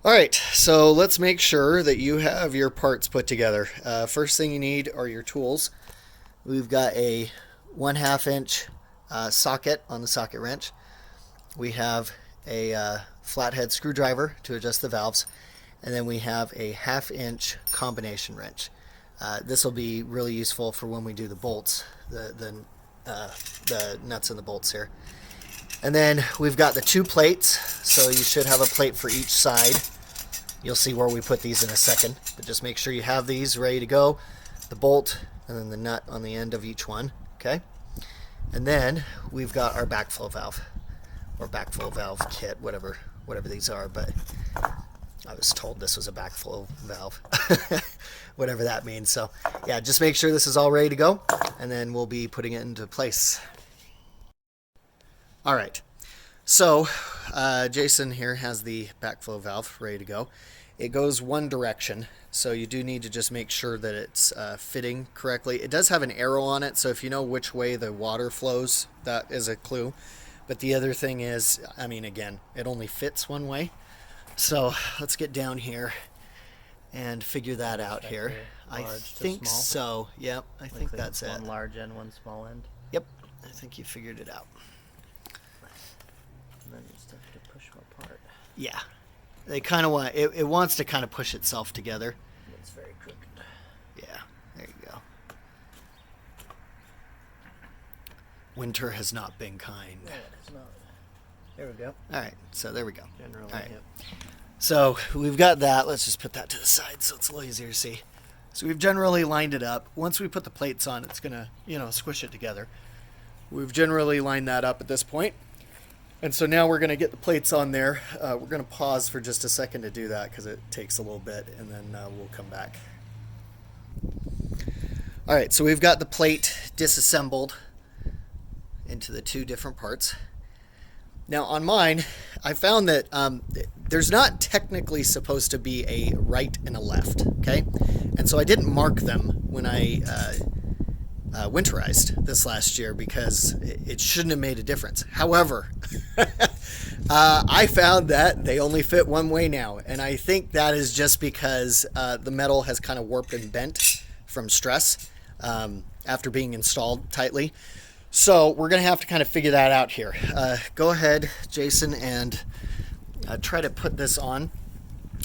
All right, so let's make sure that you have your parts put together. First thing you need are your tools. We've got a 1/2 inch socket on the socket wrench. We have a flathead screwdriver to adjust the valves, and then we have a 1/2 inch combination wrench. This will be really useful for when we do the bolts, the nuts and the bolts here. And then we've got the 2 plates, so you should have a plate for each side. You'll see where we put these in a second, but just make sure you have these ready to go. The bolt and then the nut on the end of each one, okay? And then we've got our backflow valve, or backflow valve kit, whatever these are, but I was told this was a backflow valve, whatever that means. So yeah, just make sure this is all ready to go, and then we'll be putting it into place. All right, so Jason here has the backflow valve ready to go. It goes one direction, so you do need to just make sure that it's fitting correctly. It does have an arrow on it, so if you know which way the water flows, that is a clue. But the other thing is, I mean, again, it only fits one way. So let's get down here and figure that out here. I think so. Yep, I think that's it. One large end, one small end. Yep, I think you figured it out. And then you just have to push them apart. Yeah, they kind of want it wants to kind of push itself together. It's very crooked. Yeah, there you go. Winter has not been kind. No, it's not. There we go. All right, so there we go. Generally, all right. yep. So we've got that. Let's just put that to the side so it's a little easier to see. So we've generally lined it up. Once we put the plates on, it's gonna, squish it together. We've generally lined that up at this point. And so now we're gonna get the plates on there. We're gonna pause for just a second to do that because it takes a little bit, and then we'll come back. All right, so we've got the plate disassembled into the 2 different parts. Now on mine, I found that there's not technically supposed to be a right and a left, okay? And so I didn't mark them when I winterized this last year because it shouldn't have made a difference. However, I found that they only fit one way now, and I think that is just because the metal has kind of warped and bent from stress after being installed tightly. So we're going to have to kind of figure that out here. Go ahead, Jason, and try to put this on.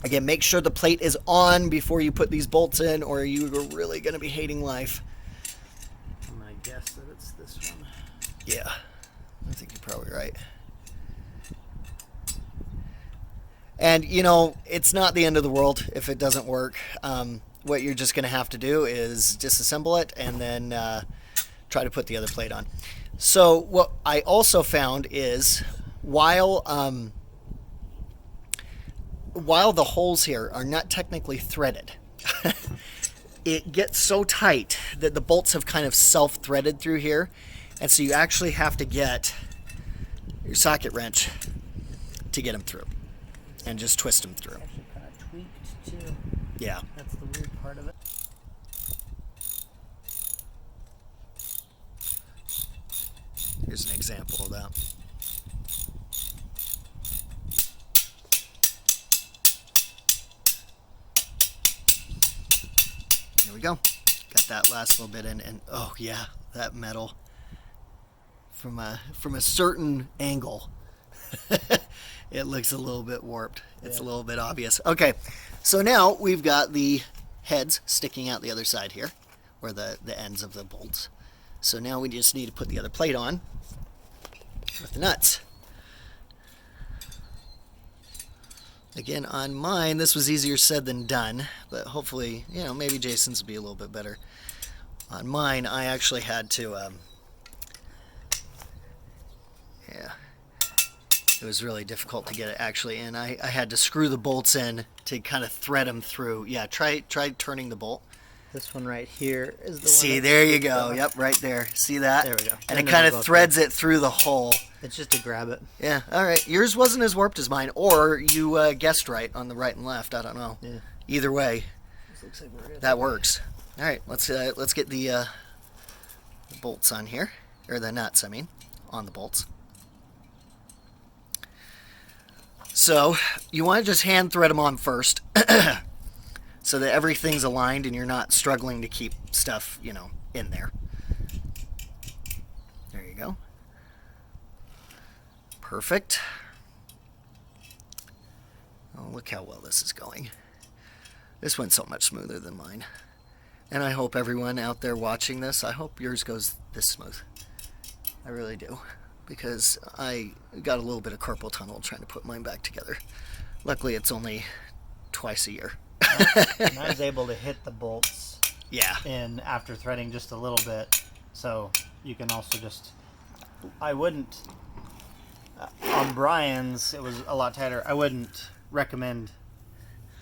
Again, make sure the plate is on before you put these bolts in, or you're really going to be hating life. I'm going to guess that it's this one. Yeah, I think you're probably right. And, it's not the end of the world if it doesn't work. What you're just going to have to do is disassemble it and then try to put the other plate on. So what I also found is while the holes here are not technically threaded, it gets so tight that the bolts have kind of self-threaded through here, and so you actually have to get your socket wrench to get them through and just twist them through. It's actually kind of tweaked too. Yeah. That's the weird part of it. Here's an example of that. There we go. Got that last little bit in, and oh yeah, that metal from a certain angle, it looks a little bit warped. It's a little bit obvious. Okay, so now we've got the heads sticking out the other side here, or the ends of the bolts. So now we just need to put the other plate on with the nuts. Again, on mine, this was easier said than done, but hopefully, maybe Jason's will be a little bit better. On mine, I actually had to, it was really difficult to get it actually in. I had to screw the bolts in to kind of thread them through. Yeah, try turning the bolt. This one right here is the one. See, there you go. Yep, right there. See that? There we go. And it kind of threads it through the hole. It's just to grab it. Yeah, all right. Yours wasn't as warped as mine, or you guessed right on the right and left. I don't know. Yeah. Either way, This looks like we're good. that works. All right, let's get the bolts on here, or the nuts, I mean, on the bolts. So you want to just hand thread them on first so that everything's aligned and you're not struggling to keep stuff, you know, in there. There you go. Perfect. Oh, look how well this is going. This went so much smoother than mine. And I hope everyone out there watching this, I hope yours goes this smooth. I really do. Because I got a little bit of carpal tunnel trying to put mine back together. Luckily, it's only twice a year. And I was able to hit the bolts in after threading just a little bit. So you can also just... I wouldn't... on Brian's, it was a lot tighter. I wouldn't recommend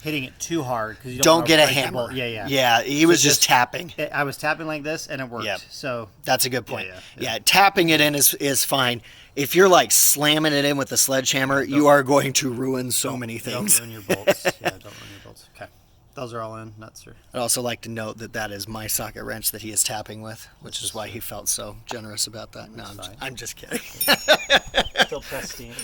hitting it too hard because you don't get a hammer. Yeah, he was just tapping. I was tapping like this and it worked. Yep. So that's a good point. Yeah, tapping it in is fine. If you're like slamming it in with a sledgehammer, you are going to ruin so many things. Don't ruin your bolts. Don't ruin your bolts. Okay. Those are all in. That's I'd also like to note that that is my socket wrench that he is tapping with, which is why he felt so generous about that. No, I'm just kidding. Still pristine.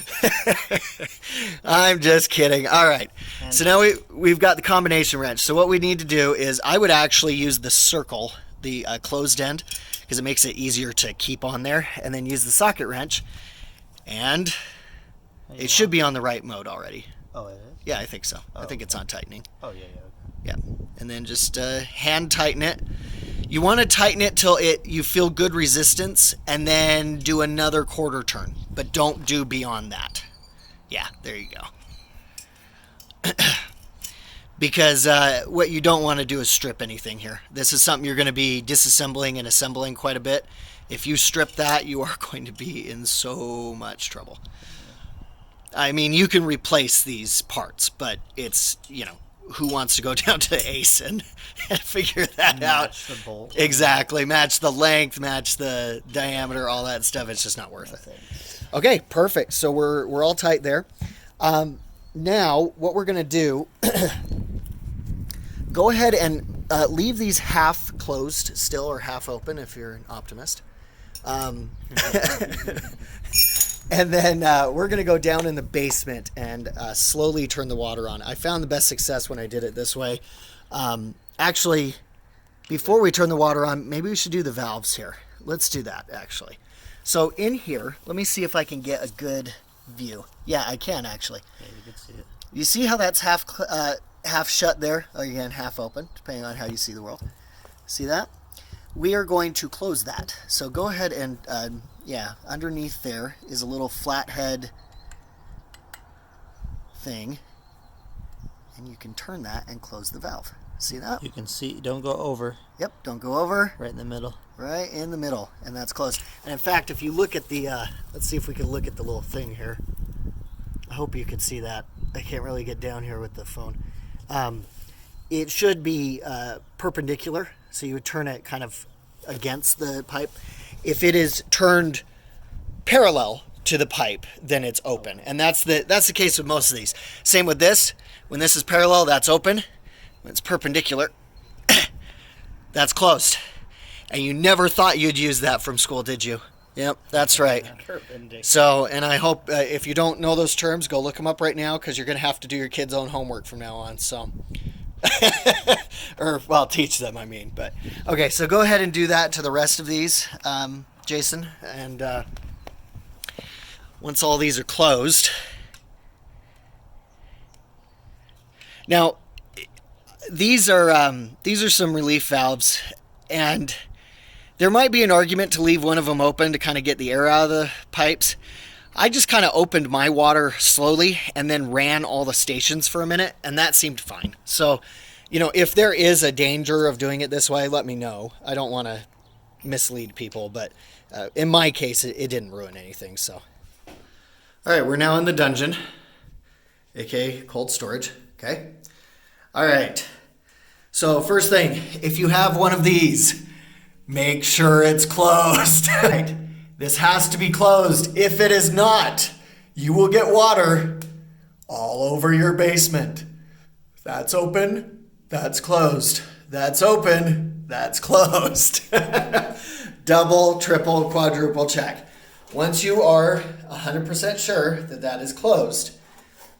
I'm just kidding. All right. So now we've got the combination wrench. So what we need to do is I would actually use the circle, the closed end, because it makes it easier to keep on there, and then use the socket wrench, and it should be on the right mode already. Oh, it is? Yeah, I think so. I think it's on tightening. Oh, yeah. Yeah, and then just hand tighten it. You want to tighten it till you feel good resistance, and then do another quarter turn, but don't do beyond that. Yeah, there you go. Because what you don't want to do is strip anything here. This is something you're going to be disassembling and assembling quite a bit. If you strip that, you are going to be in so much trouble. I mean, you can replace these parts, but it's, you know, who wants to go down to Ace and figure that out? Match the bolt. Exactly. Match the length, match the diameter, all that stuff. It's just not worth it. Okay, perfect. So we're all tight there. Now, what we're going to do, go ahead and leave these half closed still, or half open if you're an optimist. And then we're going to go down in the basement and slowly turn the water on. I found the best success when I did it this way. Actually, before we turn the water on, maybe we should do the valves here. Let's do that, actually. So in here, let me see if I can get a good view. Yeah, I can, actually. Yeah, you can see it. You see how that's half shut there? Again, half open, depending on how you see the world. See that? We are going to close that. So go ahead and... yeah, underneath there is a little flathead thing, and you can turn that and close the valve. See that? You can see, don't go over. Yep, don't go over. Right in the middle. Right in the middle, and that's closed. And in fact, if you look at the, let's see if we can look at the little thing here. I hope you can see that. I can't really get down here with the phone. It should be perpendicular, so you would turn it kind of against the pipe. If it is turned parallel to the pipe, then it's open. And that's the case with most of these. Same with this. When this is parallel, that's open. When it's perpendicular, that's closed. And you never thought you'd use that from school, did you? Yep, that's right. So, and I hope if you don't know those terms, go look them up right now, because you're going to have to do your kids' own homework from now on. So, or, well, teach them, I mean. But okay, so go ahead and do that to the rest of these, Jason. And once all these are closed, now these are some relief valves, and there might be an argument to leave one of them open to kind of get the air out of the pipes. I just kind of opened my water slowly and then ran all the stations for a minute, and that seemed fine. So, you know, if there is a danger of doing it this way, let me know. I don't want to mislead people, but in my case, it didn't ruin anything. So, all right, we're now in the dungeon, aka cold storage. Okay. All right. So first thing, if you have one of these, make sure it's closed. Right. This has to be closed. If it is not, you will get water all over your basement. That's open, that's closed. That's open, that's closed. Double, triple, quadruple check. Once you are 100% sure that that is closed,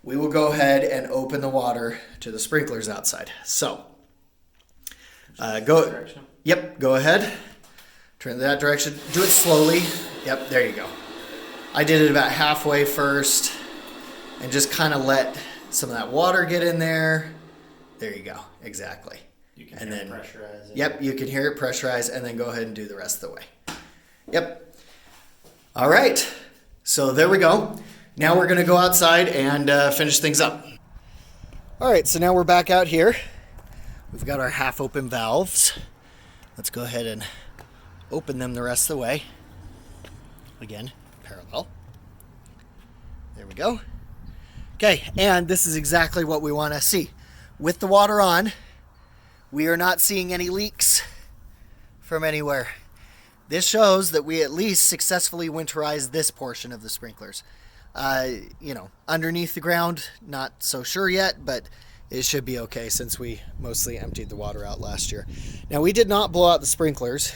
we will go ahead and open the water to the sprinklers outside. So, go. Yep, go ahead. Turn that direction. Do it slowly. Yep, there you go. I did it about halfway first, and just kind of let some of that water get in there. There you go. Exactly. You can hear it pressurizing. Yep, you can hear it pressurize, and then go ahead and do the rest of the way. Yep. All right. So there we go. Now we're going to go outside and finish things up. All right, so now we're back out here. We've got our half-open valves. Let's go ahead and open them the rest of the way. Again, parallel. There we go. Okay, and this is exactly what we want to see. With the water on, we are not seeing any leaks from anywhere. This shows that we at least successfully winterized this portion of the sprinklers. Underneath the ground, not so sure yet, but it should be okay since we mostly emptied the water out last year. Now, we did not blow out the sprinklers.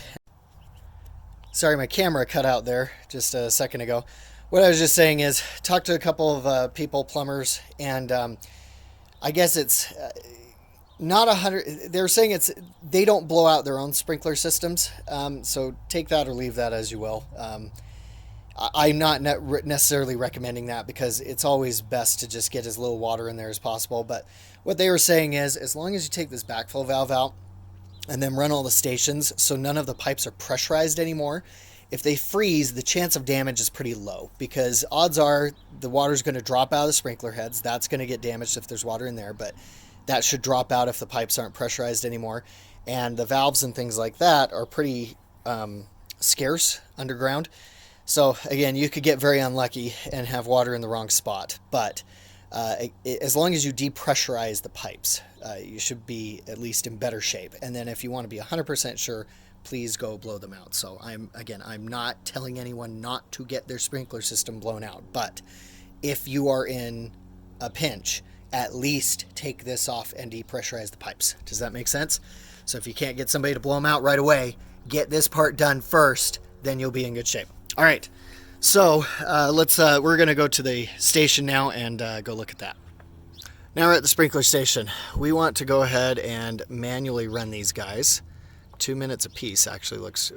Sorry, my camera cut out there just a second ago. What I was just saying is, talked to a couple of people, plumbers, and I guess it's not 100. They're saying they don't blow out their own sprinkler systems, so take that or leave that as you will. I'm not necessarily recommending that because it's always best to just get as little water in there as possible. But what they were saying is, as long as you take this backflow valve out and then run all the stations so none of the pipes are pressurized anymore, if they freeze, the chance of damage is pretty low because odds are the water's going to drop out of the sprinkler heads. That's going to get damaged if there's water in there, but that should drop out if the pipes aren't pressurized anymore. And the valves and things like that are pretty scarce underground. So again, you could get very unlucky and have water in the wrong spot. But as long as you depressurize the pipes, you should be at least in better shape. And then if you want to be 100% sure, please go blow them out. So I'm not telling anyone not to get their sprinkler system blown out. But if you are in a pinch, at least take this off and depressurize the pipes. Does that make sense? So if you can't get somebody to blow them out right away, get this part done first, then you'll be in good shape. All right, so we're going to go to the station now and go look at that. Now we're at the sprinkler station. We want to go ahead and manually run these guys. 2 minutes a piece actually looks,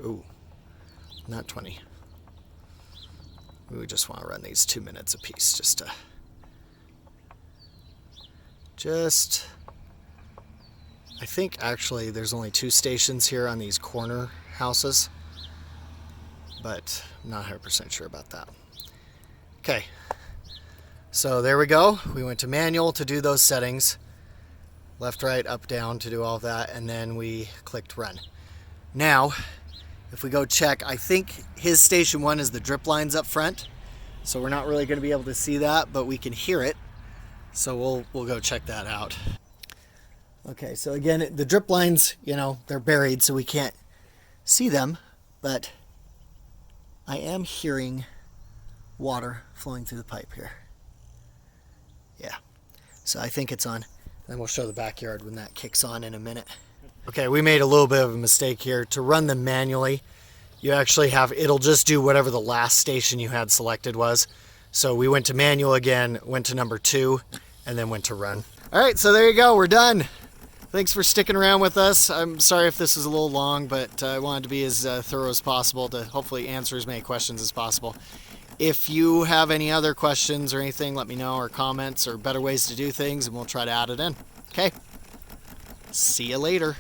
not 20. We just want to run these 2 minutes a piece I think actually there's only 2 stations here on these corner houses, but I'm not 100% sure about that. Okay, so there we go. We went to manual to do those settings, left, right, up, down to do all of that, and then we clicked run. Now, if we go check, I think his station 1 is the drip lines up front, so we're not really going to be able to see that, but we can hear it. So we'll go check that out. Okay, so again, the drip lines, they're buried, so we can't see them, but I am hearing water flowing through the pipe here. Yeah, so I think it's on. Then we'll show the backyard when that kicks on in a minute. Okay, we made a little bit of a mistake here. To run them manually, you actually it'll just do whatever the last station you had selected was. So we went to manual again, went to number 2, and then went to run. All right, so there you go, we're done. Thanks for sticking around with us. I'm sorry if this was a little long, but I wanted to be as thorough as possible to hopefully answer as many questions as possible. If you have any other questions or anything, let me know, or comments, or better ways to do things, and we'll try to add it in. Okay, see you later.